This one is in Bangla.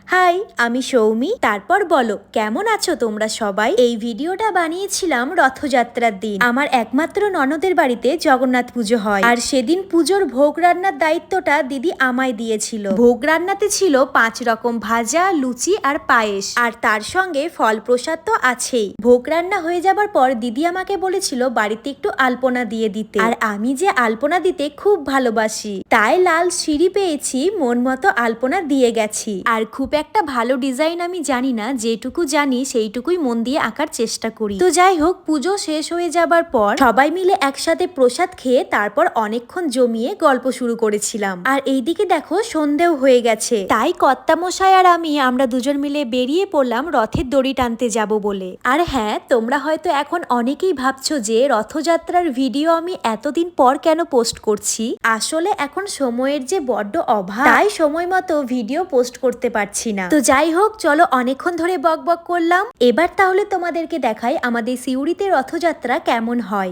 হাই, আমি সৌমি। তারপর বলো, কেমন আছো তোমরা সবাই? এই ভিডিওটা বানিয়েছিলাম রথযাত্রার দিন। আমার একমাত্র ননদের বাড়িতে জগন্নাথ পুজো হয়, আর সেদিন পুজোর ভোগ রান্নার দায়িত্বটা দিদি আমায় দিয়েছিল। ভোগ রান্নাতে ছিল 5 রকম ভাজা, লুচি আর পায়েস, আর তার সঙ্গে ফল প্রসাদ তো আছেই। ভোগ রান্না হয়ে যাবার পর দিদি আমাকে বলেছিল বাড়িতে একটু আলপনা দিয়ে দিতে, আর আমি যে আলপনা দিতে খুব ভালোবাসি, তাই লাল সিঁড়ি পেয়েছি, মন মতো আলপনা দিয়ে গেছি। আর খুব একটা ভালো ডিজাইন আমি জানি না, যেটুকু জানি সেইটুকুই মন দিয়ে আঁকার চেষ্টা করি। তো যাই হোক, পুজো শেষ হয়ে যাবার পর সবাই মিলে একসাথে প্রসাদ খেয়ে তারপর অনেকক্ষণ জমিয়ে গল্প শুরু করেছিলাম। আর এইদিকে দেখো, সন্ধেও হয়ে গেছে, তাই কর্তামশাই আর আমরা দুজন মিলে বেরিয়ে পড়লাম রথের দড়ি টানতে যাব বলে। আর হ্যাঁ, তোমরা হয়তো এখন অনেকেই ভাবছো যে রথযাত্রার ভিডিও আমি এতদিন পর কেন পোস্ট করছি। আসলে এখন সময়ের যে বড্ড অভাব, তাই সময় মতো ভিডিও পোস্ট করতে পারছি না। তো যাই হোক, চলো, অনেকক্ষণ ধরে বক বক করলাম, এবার তাহলে তোমাদেরকে দেখাই আমাদের সিউড়িতে রথযাত্রা কেমন হয়।